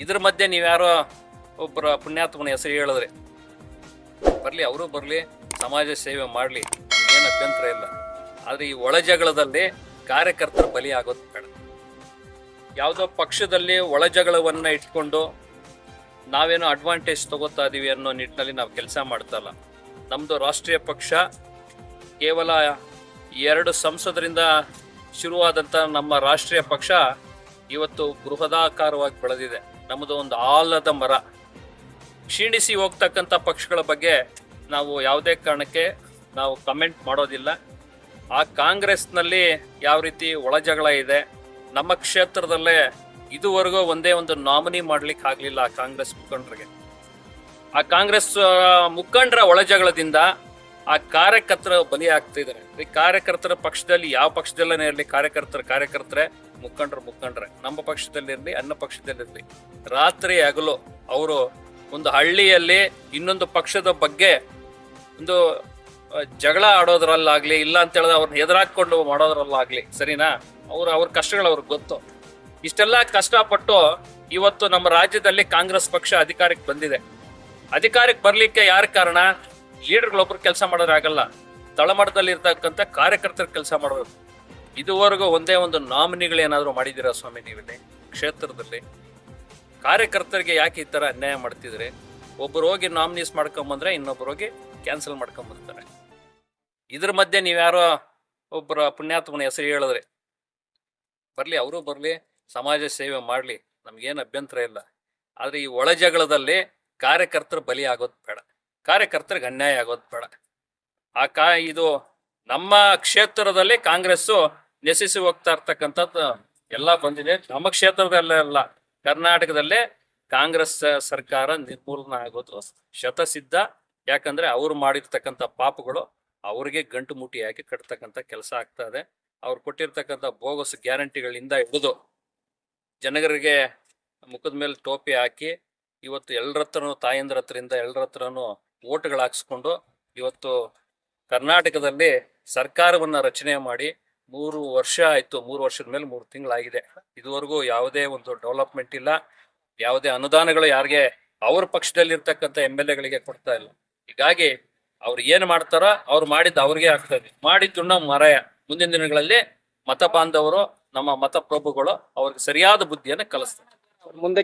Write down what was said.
ಇದ್ರ ಮಧ್ಯೆ ನೀವ್ಯಾರೋ ಒಬ್ಬರ ಪುಣ್ಯಾತ್ಮನ ಹೆಸರು ಹೇಳಿದ್ರಿ, ಬರ್ಲಿ, ಅವರು ಬರ್ಲಿ, ಸಮಾಜ ಸೇವೆ ಮಾಡ್ಲಿ, ಏನು ಅಭ್ಯಂತರ ಇಲ್ಲ. ಆದ್ರೆ ಈ ಒಳ ಜಗಳದಲ್ಲಿ ಕಾರ್ಯಕರ್ತರ ಬಲಿ ಆಗೋದು ಬೇಡ. ಯಾವುದೋ ಪಕ್ಷದಲ್ಲಿ ಒಳ ಜಗಳವನ್ನ ಇಟ್ಕೊಂಡು ನಾವೇನೋ ಅಡ್ವಾಂಟೇಜ್ ತಗೋತಾ ಇದೀವಿ ಅನ್ನೋ ನಿಟ್ಟಿನಲ್ಲಿ ನಾವು ಕೆಲಸ ಮಾಡ್ತಲ್ಲ. ನಮ್ದು ರಾಷ್ಟ್ರೀಯ ಪಕ್ಷ ಕೇವಲ 2 ಸಂಸದರಿಂದ ಶುರುವಾದಂಥ ನಮ್ಮ ರಾಷ್ಟ್ರೀಯ ಪಕ್ಷ ಇವತ್ತು ಬೃಹದಾಕಾರವಾಗಿ ಬೆಳೆದಿದೆ. ನಮ್ಮದು ಒಂದು ಆಲದ ಮರ. ಕ್ಷೀಣಿಸಿ ಹೋಗ್ತಕ್ಕಂಥ ಪಕ್ಷಗಳ ಬಗ್ಗೆ ನಾವು ಯಾವುದೇ ಕಾರಣಕ್ಕೆ ನಾವು ಕಮೆಂಟ್ ಮಾಡೋದಿಲ್ಲ. ಆ ಕಾಂಗ್ರೆಸ್ನಲ್ಲಿ ಯಾವ ರೀತಿ ಒಳಜಗಳ ಇದೆ, ನಮ್ಮ ಕ್ಷೇತ್ರದಲ್ಲೇ ಇದುವರೆಗೂ ಒಂದೇ ಒಂದು ನಾಮಿನಿ ಮಾಡ್ಲಿಕ್ಕೆ ಆಗ್ಲಿಲ್ಲ ಆ ಕಾಂಗ್ರೆಸ್ ಮುಖಂಡರಿಗೆ. ಆ ಕಾಂಗ್ರೆಸ್ ಮುಖಂಡರ ಒಳಜಗಳದಿಂದ ಆ ಕಾರ್ಯಕರ್ತರ ಬಲಿ ಆಗ್ತಿದ್ದಾರೆ. ಈ ಕಾರ್ಯಕರ್ತರ ಪಕ್ಷದಲ್ಲಿ ಯಾವ ಪಕ್ಷದಲ್ಲೇ ಇರಲಿ, ಕಾರ್ಯಕರ್ತರೆ, ಮುಖಂಡ್ರೆ, ನಮ್ಮ ಪಕ್ಷದಲ್ಲಿರಲಿ, ಅನ್ನ ಪಕ್ಷದಲ್ಲಿರಲಿ, ರಾತ್ರಿ ಹಗಲು ಅವರು ಒಂದು ಹಳ್ಳಿಯಲ್ಲಿ ಇನ್ನೊಂದು ಪಕ್ಷದ ಬಗ್ಗೆ ಒಂದು ಜಗಳ ಆಡೋದ್ರಲ್ಲಾಗ್ಲಿ, ಇಲ್ಲ ಅಂತ ಹೇಳಿದ್ರೆ ಅವ್ರನ್ನ ಎದುರಾಕೊಂಡು ಮಾಡೋದ್ರಲ್ಲಾಗ್ಲಿ, ಸರಿನಾ? ಅವ್ರ ಕಷ್ಟಗಳು ಅವ್ರಿಗೆ ಗೊತ್ತು. ಇಷ್ಟೆಲ್ಲ ಕಷ್ಟಪಟ್ಟು ಇವತ್ತು ನಮ್ಮ ರಾಜ್ಯದಲ್ಲಿ ಕಾಂಗ್ರೆಸ್ ಪಕ್ಷ ಅಧಿಕಾರಕ್ಕೆ ಬಂದಿದೆ. ಅಧಿಕಾರಕ್ಕೆ ಬರ್ಲಿಕ್ಕೆ ಯಾರ ಕಾರಣ? ಲೀಡರ್ಗಳೊಬ್ರು ಕೆಲಸ ಮಾಡೋರಾಗಲ್ಲ, ತಳಮಟ್ಟದಲ್ಲಿ ಇರ್ತಕ್ಕಂಥ ಕಾರ್ಯಕರ್ತರ ಕೆಲಸ ಮಾಡೋದು. ಇದುವರೆಗೂ ಒಂದೇ ಒಂದು ನಾಮಿನಿಗಳೇನಾದ್ರು ಮಾಡಿದ್ದೀರಾ ಸ್ವಾಮಿ ನೀವಿಲ್ಲಿ ಕ್ಷೇತ್ರದಲ್ಲಿ? ಕಾರ್ಯಕರ್ತರಿಗೆ ಯಾಕೆ ಈ ತರ ಅನ್ಯಾಯ ಮಾಡ್ತಿದ್ರೆ? ಒಬ್ರು ಹೋಗಿ ನಾಮಿನೀಸ್ ಮಾಡ್ಕೊಂಬಂದ್ರೆ ಇನ್ನೊಬ್ರು ಹೋಗಿ ಕ್ಯಾನ್ಸಲ್ ಮಾಡ್ಕೊಂಬರ್ತಾರೆ. ಇದ್ರ ಮಧ್ಯೆ ನೀವ್ಯಾರೋ ಒಬ್ಬರ ಪುಣ್ಯಾತ್ಮನ ಹೆಸರು ಹೇಳಿದ್ರಿ, ಬರ್ಲಿ, ಅವರು ಬರ್ಲಿ, ಸಮಾಜ ಸೇವೆ ಮಾಡ್ಲಿ, ನಮ್ಗೇನು ಅಭ್ಯಂತರ ಇಲ್ಲ. ಆದ್ರೆ ಈ ಒಳ ಜಗಳದಲ್ಲಿ ಕಾರ್ಯಕರ್ತರ ಬಲಿ ಆಗೋದು ಬೇಡ, ಕಾರ್ಯಕರ್ತರಿಗೆ ಅನ್ಯಾಯ ಆಗೋದು ಬೇಡ. ಇದು ನಮ್ಮ ಕ್ಷೇತ್ರದಲ್ಲಿ ಕಾಂಗ್ರೆಸ್ಸು ನೆಸಿಸಿ ಹೋಗ್ತಾ ಇರ್ತಕ್ಕಂಥದ್ದು ಎಲ್ಲ ಬಂದಿದೆ. ನಮ್ಮ ಕ್ಷೇತ್ರದಲ್ಲೇ ಅಲ್ಲ, ಕರ್ನಾಟಕದಲ್ಲೇ ಕಾಂಗ್ರೆಸ್ ಸರ್ಕಾರ ನಿರ್ಮೂಲನ ಆಗೋದು ಶತಸಿದ್ಧ. ಯಾಕಂದ್ರೆ ಅವ್ರು ಮಾಡಿರ್ತಕ್ಕಂಥ ಪಾಪಗಳು ಅವ್ರಿಗೆ ಗಂಟು ಮುಟ್ಟಿ ಹಾಕಿ ಕಟ್ತಕ್ಕಂಥ ಕೆಲಸ ಆಗ್ತಾ ಇದೆ. ಅವ್ರು ಕೊಟ್ಟಿರ್ತಕ್ಕಂಥ ಬೋಗಸ್ ಗ್ಯಾರಂಟಿಗಳಿಂದ ಹಿಡಿದು ಜನಗರಿಗೆ ಮುಖದ ಮೇಲೆ ಟೋಪಿ ಹಾಕಿ ಇವತ್ತು ಎಲ್ಲರ ಹತ್ರನೂ, ತಾಯಂದ್ರ ಹತ್ರದಿಂದ ಎಲ್ಲರ ಹತ್ರನೂ ಓಟ್ಗಳು ಹಾಕ್ಸ್ಕೊಂಡು ಇವತ್ತು ಕರ್ನಾಟಕದಲ್ಲಿ ಸರ್ಕಾರವನ್ನ ರಚನೆ ಮಾಡಿ 3 ವರ್ಷ ಆಯ್ತು. 3 ವರ್ಷದ ಮೇಲೆ 3 ತಿಂಗಳಾಗಿದೆ. ಇದುವರೆಗೂ ಯಾವುದೇ ಒಂದು ಡೆವಲಪ್ಮೆಂಟ್ ಇಲ್ಲ, ಯಾವುದೇ ಅನುದಾನಗಳು ಯಾರಿಗೆ ಅವ್ರ ಪಕ್ಷದಲ್ಲಿ ಇರ್ತಕ್ಕಂಥ MLA ಕೊಡ್ತಾ ಇಲ್ಲ. ಹೀಗಾಗಿ ಅವ್ರು ಏನ್ ಮಾಡ್ತಾರೋ ಅವ್ರು ಮಾಡಿದ್ದು ಅವ್ರಿಗೆ ಆಗ್ತಾ ಇದೆ. ಮಾಡಿದ್ದು ನಾವು ಮರಾಯ. ಮುಂದಿನ ದಿನಗಳಲ್ಲಿ ಮತ ಬಾಂಧವರು, ನಮ್ಮ ಮತ ಪ್ರಭುಗಳು ಅವ್ರಿಗೆ ಸರಿಯಾದ ಬುದ್ಧಿಯನ್ನು ಕಲಿಸ್ತಾರೆ. ಮುಂದೆ